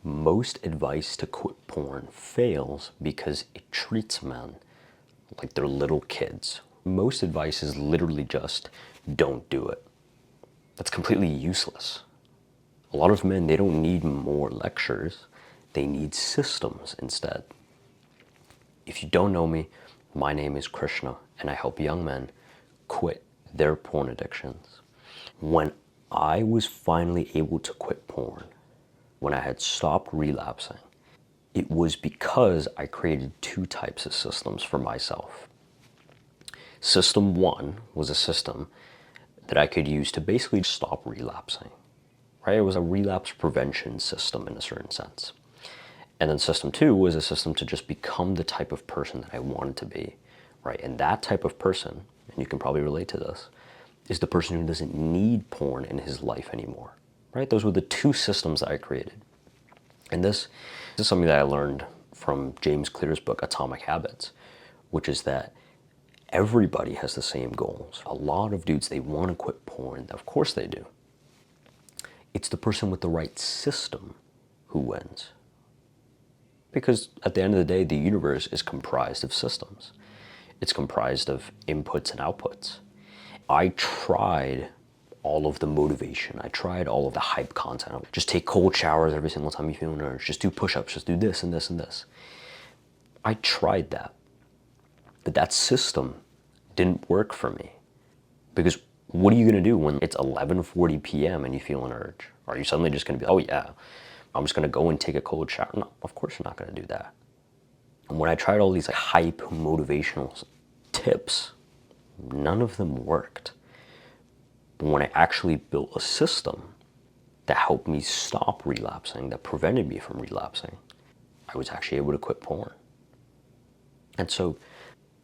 Most advice to quit porn fails because it treats men like they're little kids. Most advice is literally just, don't do it. That's completely useless. A lot of men, they don't need more lectures. They need systems instead. If you don't know me, my name is Krishna, and I help young men quit their porn addictions. When I was finally able to quit porn, when I had stopped relapsing, it was because I created two types of systems for myself. System one was a system that I could use to basically stop relapsing, right? It was a relapse prevention system in a certain sense. And then system two was a system to just become the type of person that I wanted to be, right? And that type of person, and you can probably relate to this, is the person who doesn't need porn in his life anymore, right? Those were the two systems that I created. And this is something that I learned from James Clear's book, Atomic Habits, which is that everybody has the same goals. A lot of dudes, they want to quit porn. Of course they do. It's the person with the right system who wins. Because at the end of the day, the universe is comprised of systems. It's comprised of inputs and outputs. I tried all of the motivation. I tried all of the hype content. Just take cold showers every single time you feel an urge. Just do push-ups. Just do this and this and this. I tried that. But that system didn't work for me. Because what are you going to do when it's 11:40 p.m. and you feel an urge? Are you suddenly just going to be, oh yeah, I'm just going to go and take a cold shower? No, of course you're not going to do that. And when I tried all these hype motivational tips, none of them worked. But when I actually built a system that helped me stop relapsing, that prevented me from relapsing, I was actually able to quit porn. And so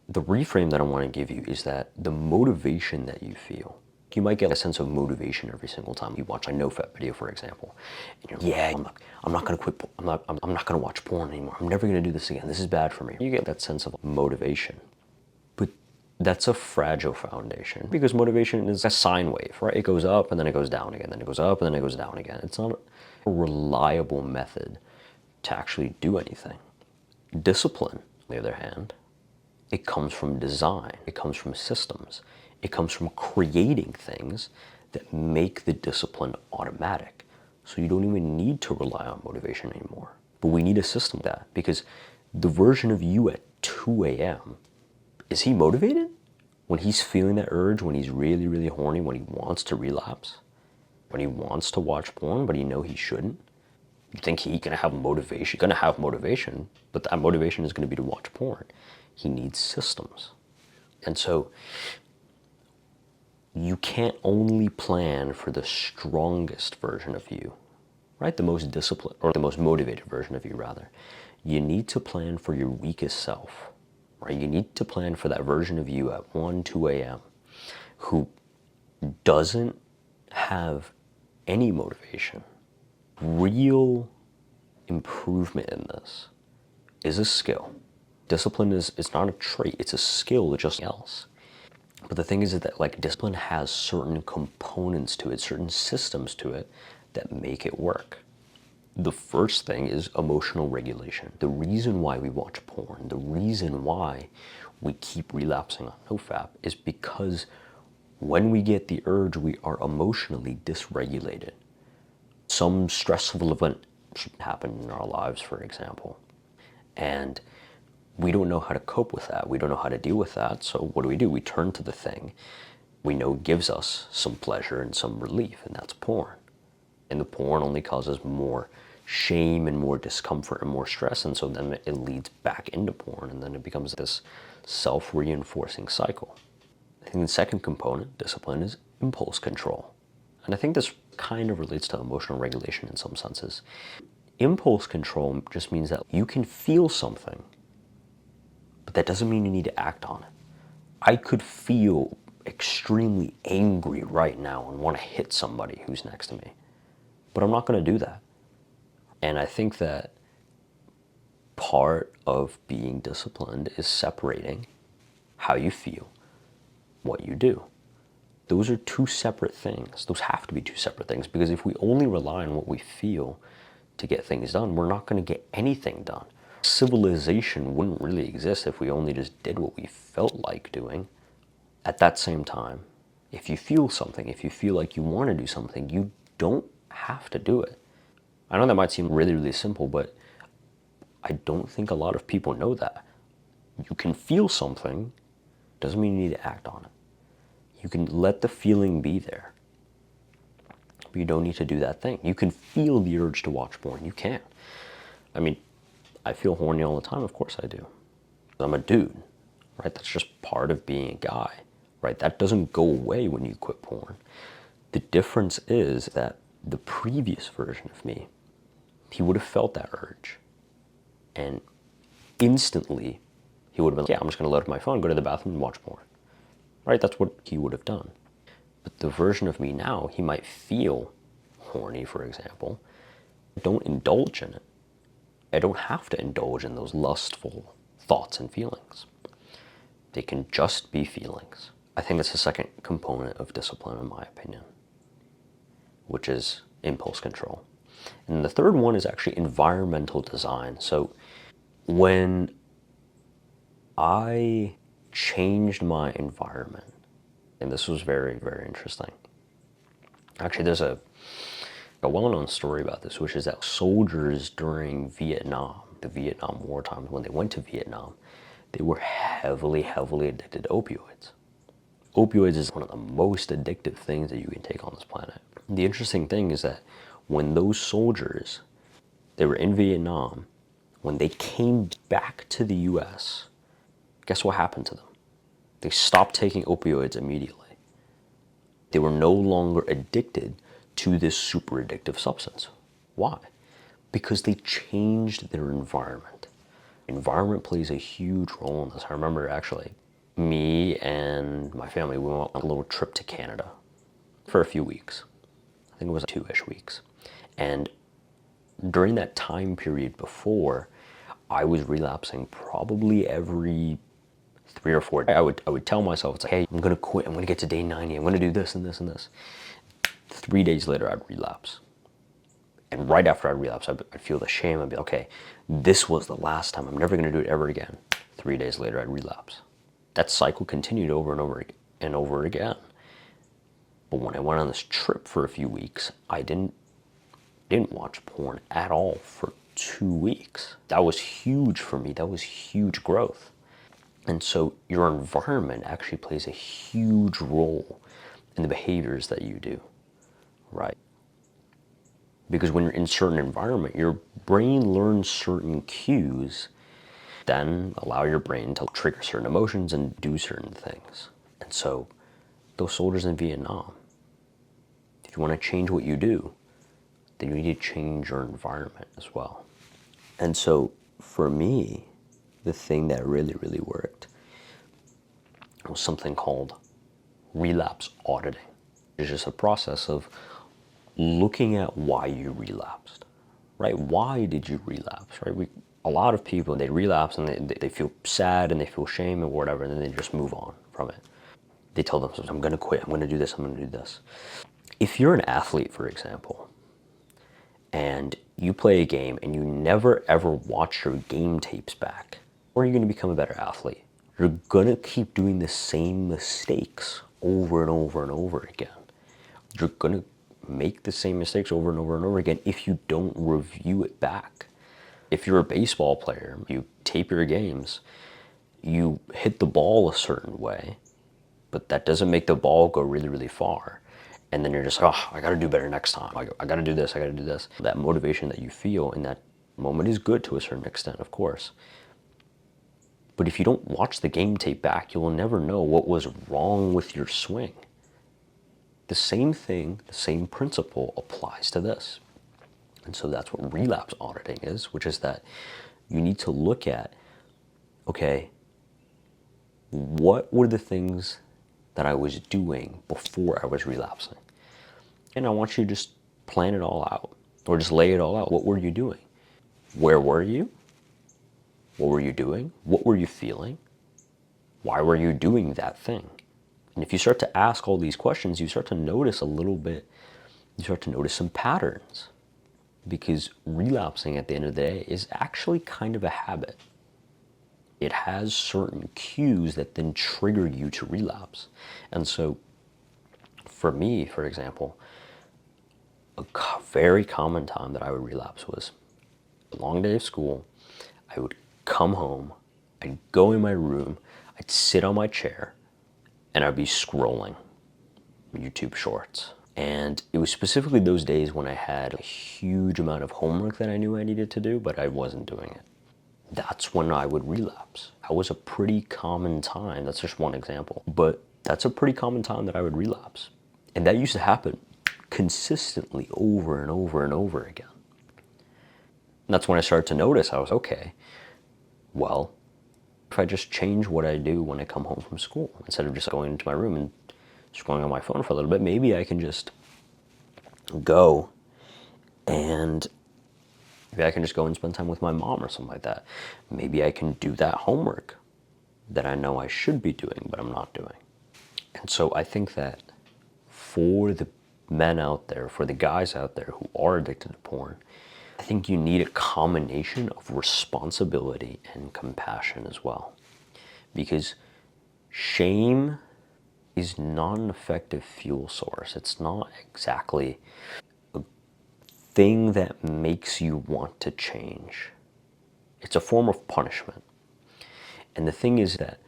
the reframe that I want to give you is that the motivation that you feel, you might get a sense of motivation every single time you watch a NoFap video, for example. And you're like, yeah, I'm not going to quit. I'm not going to watch porn anymore. I'm never going to do this again. This is bad for me. You get that sense of motivation. But that's a fragile foundation because motivation is a sine wave, right? It goes up and then it goes down again. Then it goes up and then it goes down again. It's not a reliable method to actually do anything. Discipline, on the other hand, it comes from design. It comes from systems. It comes from creating things that make the discipline automatic. So you don't even need to rely on motivation anymore. But we need a system that, because the version of you at 2 a.m., is he motivated? When he's feeling that urge, when he's really, really horny, when he wants to relapse, when he wants to watch porn, but he knows he shouldn't? You think he's gonna have motivation? He's gonna have motivation, but that motivation is gonna be to watch porn. He needs systems. And so you can't only plan for the strongest version of you, right? The most disciplined, or the most motivated version of you, rather. You need to plan for your weakest self, right? You need to plan for that version of you at 1, 2 a.m. who doesn't have any motivation. Real improvement in this is a skill. Discipline it's not a trait, it's a skill just else. But the thing is that like discipline has certain components to it, certain systems to it that make it work. The first thing is emotional regulation. The reason why we watch porn, the reason why we keep relapsing on NoFap is because when we get the urge, we are emotionally dysregulated. Some stressful event should happen in our lives, for example. And we don't know how to cope with that. We don't know how to deal with that. So what do? We turn to the thing we know gives us some pleasure and some relief, and that's porn. And the porn only causes more shame and more discomfort and more stress, and so then it leads back into porn, and then it becomes this self-reinforcing cycle. I think the second component, discipline, is impulse control. And I think this kind of relates to emotional regulation in some senses. Impulse control just means that you can feel something, but that doesn't mean you need to act on it. I could feel extremely angry right now and want to hit somebody who's next to me, but I'm not going to do that. And I think that part of being disciplined is separating how you feel, what you do. Those are two separate things. Those have to be two separate things, because if we only rely on what we feel to get things done, we're not going to get anything done. Civilization wouldn't really exist if we only just did what we felt like doing. At that same time, if you feel something, if you feel like you want to do something, you don't have to do it. I know that might seem really, really simple, but I don't think a lot of people know that. You can feel something, doesn't mean you need to act on it. You can let the feeling be there, but you don't need to do that thing. You can feel the urge to watch porn. You can. I mean, I feel horny all the time. Of course I do. I'm a dude, right? That's just part of being a guy, right? That doesn't go away when you quit porn. The difference is that the previous version of me, he would have felt that urge. And instantly, he would have been like, yeah, I'm just going to load up my phone, go to the bathroom and watch porn. Right? That's what he would have done. But the version of me now, he might feel horny, for example. Don't indulge in it. I don't have to indulge in those lustful thoughts and feelings. They can just be feelings. I think that's the second component of discipline, in my opinion, which is impulse control. And the third one is actually environmental design. So when I changed my environment, and this was very, very interesting. Actually, there's a well-known story about this, which is that soldiers during Vietnam, the Vietnam War times, when they went to Vietnam, they were heavily, heavily addicted to opioids. Opioids is one of the most addictive things that you can take on this planet. The interesting thing is that when those soldiers, they were in Vietnam, when they came back to the US, guess what happened to them? They stopped taking opioids immediately. They were no longer addicted to this super addictive substance. Why? Because they changed their environment. Environment plays a huge role in this. I remember actually me and my family, we went on a little trip to Canada for a few weeks. I think it was 2-ish weeks. And during that time period before, I was relapsing probably every 3 or 4 days. I would tell myself, it's like, hey, I'm gonna quit, I'm gonna get to day 90, I'm gonna do this and this and this. 3 days later, I'd relapse. And right after I relapse, I'd feel the shame. I'd be, okay, this was the last time, I'm never gonna do it ever again. 3 days later, I'd relapse. That cycle continued over and over and over again. But when I went on this trip for a few weeks, I didn't watch porn at all for 2 weeks. That was huge for me. That was huge growth. And so your environment actually plays a huge role in the behaviors that you do, right? Because when you're in a certain environment, your brain learns certain cues, then allow your brain to trigger certain emotions and do certain things. And so those soldiers in Vietnam, if you want to change what you do, then you need to change your environment as well. And so for me, the thing that really, really worked was something called relapse auditing. It's just a process of looking at why you relapsed, right? Why did you relapse, right? A lot of people, they relapse and they feel sad and they feel shame or whatever, and then they just move on from it. They tell themselves, I'm gonna quit, I'm gonna do this, I'm gonna do this. If you're an athlete, for example, and you play a game and you never ever watch your game tapes back, or you're gonna become a better athlete. You're gonna keep doing the same mistakes over and over and over again. You're gonna make the same mistakes over and over and over again if you don't review it back. If you're a baseball player, you tape your games, you hit the ball a certain way, but that doesn't make the ball go really, really far. And then you're just, oh, I gotta do better next time. I gotta do this, I gotta do this. That motivation that you feel in that moment is good to a certain extent, of course. But if you don't watch the game tape back, you will never know what was wrong with your swing. The same thing, the same principle applies to this. And so that's what relapse auditing is, which is that you need to look at, okay, what were the things that I was doing before I was relapsing? And I want you to just plan it all out, or just lay it all out. What were you doing? Where were you? What were you doing? What were you feeling? Why were you doing that thing? And if you start to ask all these questions, you start to notice a little bit, you start to notice some patterns. because relapsing at the end of the day is actually kind of a habit. It has certain cues that then trigger you to relapse. And so for me, for example, a very common time that I would relapse was a long day of school. I would come home, I'd go in my room, I'd sit on my chair, and I'd be scrolling YouTube shorts. And it was specifically those days when I had a huge amount of homework that I knew I needed to do, but I wasn't doing it. That's when I would relapse. That was a pretty common time. That's just one example. But that's a pretty common time that I would relapse. And that used to happen consistently over and over and over again. And that's when I started to notice, I was, okay, well, if I just change what I do when I come home from school, instead of just going into my room and scrolling on my phone for a little bit, maybe I can just go and maybe I can just go and spend time with my mom or something like that. Maybe I can do that homework that I know I should be doing, but I'm not doing. And so I think that for the men out there, for the guys out there who are addicted to porn, I think you need a combination of responsibility and compassion as well. Because shame is not an effective fuel source. It's not exactly a thing that makes you want to change. It's a form of punishment. And the thing is that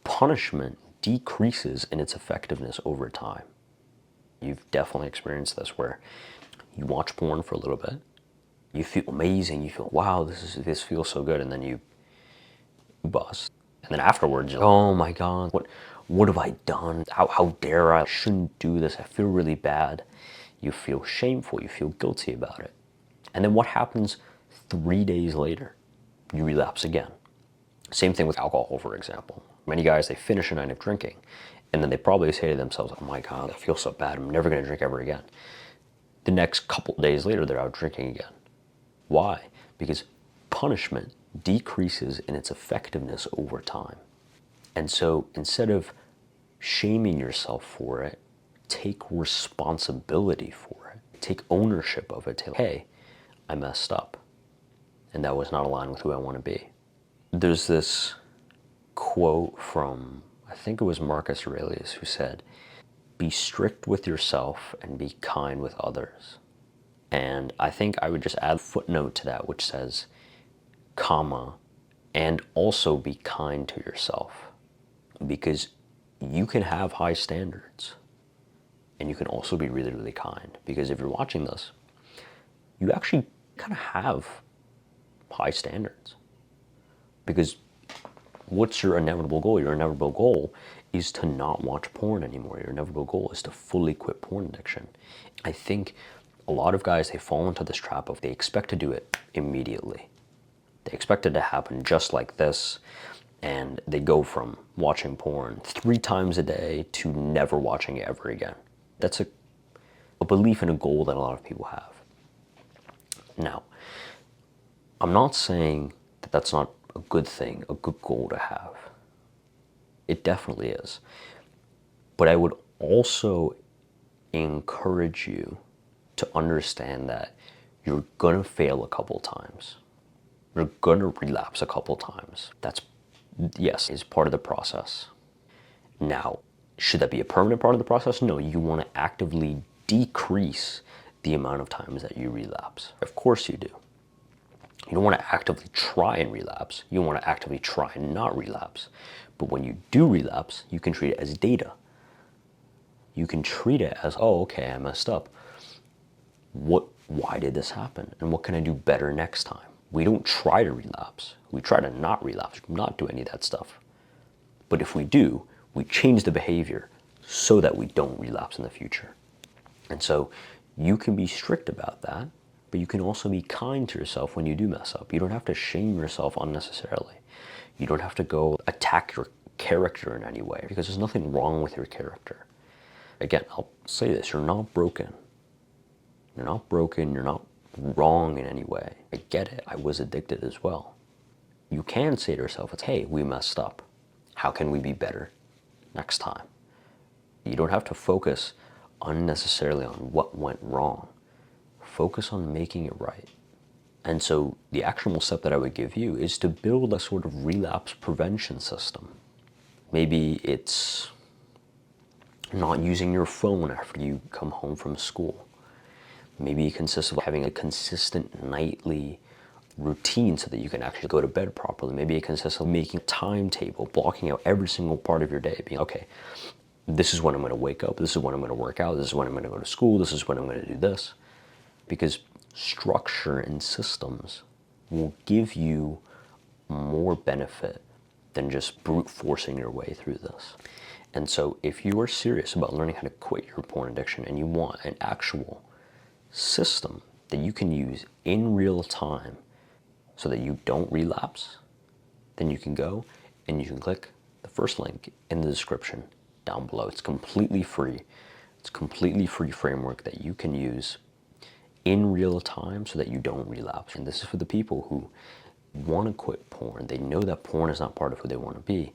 punishment decreases in its effectiveness over time. You've definitely experienced this where you watch porn for a little bit, you feel amazing, you feel, wow, this feels so good, and then you bust. And then afterwards, you're like, oh my God, what have I done? How dare I? I shouldn't do this. I feel really bad. You feel shameful. You feel guilty about it. And then what happens 3 days later? You relapse again. Same thing with alcohol, for example. Many guys, they finish a night of drinking, and then they probably say to themselves, oh my God, I feel so bad. I'm never going to drink ever again. The next couple days later, they're out drinking again. Why? Because punishment decreases in its effectiveness over time. And so instead of shaming yourself for it, take responsibility for it. Take ownership of it. Hey, I messed up. And that was not aligned with who I want to be. There's this quote from, I think it was Marcus Aurelius, who said, be strict with yourself and be kind with others. And I think I would just add a footnote to that, which says, comma, and also be kind to yourself. Because you can have high standards and you can also be really, really kind. Because if you're watching this, you actually kind of have high standards. Because what's your inevitable goal? Your inevitable goal is to not watch porn anymore. Your inevitable goal is to fully quit porn addiction. I think a lot of guys, they fall into this trap of they expect to do it immediately. They expect it to happen just like this, and they go from watching porn 3 times a day to never watching it ever again. That's a belief and a goal that a lot of people have. Now, I'm not saying that that's not a good thing, a good goal to have. It definitely is. But I would also encourage you to understand that you're gonna fail a couple times. You're gonna relapse a couple times. That's, yes, is part of the process. Now, should that be a permanent part of the process? No, you wanna actively decrease the amount of times that you relapse. Of course you do. You don't want to actively try and relapse. You want to actively try and not relapse. But when you do relapse, you can treat it as data. You can treat it as, oh, okay, I messed up. Why did this happen? And what can I do better next time? We don't try to relapse. We try to not relapse, not do any of that stuff. But if we do, we change the behavior so that we don't relapse in the future. And so you can be strict about that, but you can also be kind to yourself when you do mess up. You don't have to shame yourself unnecessarily. You don't have to go attack your character in any way, because there's nothing wrong with your character. Again, I'll say this, you're not broken. You're not broken, you're not wrong in any way. I get it, I was addicted as well. You can say to yourself, it's, hey, we messed up. How can we be better next time? You don't have to focus unnecessarily on what went wrong. focus on making it right. And so the actionable step that I would give you is to build a sort of relapse prevention system. Maybe it's not using your phone after you come home from school. Maybe it consists of having a consistent nightly routine so that you can actually go to bed properly. Maybe it consists of making a timetable, blocking out every single part of your day, being, okay, this is when I'm going to wake up, this is when I'm going to work out, this is when I'm going to go to school, this is when I'm going to do this. Because structure and systems will give you more benefit than just brute forcing your way through this. And so if you are serious about learning how to quit your porn addiction and you want an actual system that you can use in real time so that you don't relapse, then you can go and you can click the first link in the description down below. It's completely free. It's a completely free framework that you can use in real time so that you don't relapse. And this is for the people who want to quit porn. They know that porn is not part of who they want to be,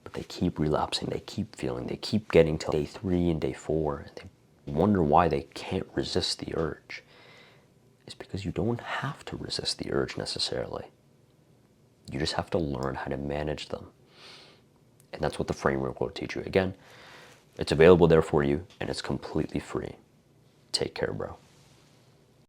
but they keep relapsing, they keep feeling, they keep getting to day 3 and day 4, and they wonder why they can't resist the urge. It's because you don't have to resist the urge necessarily. You just have to learn how to manage them. And that's what the framework will teach you. Again, it's available there for you, and it's completely free. Take care, bro.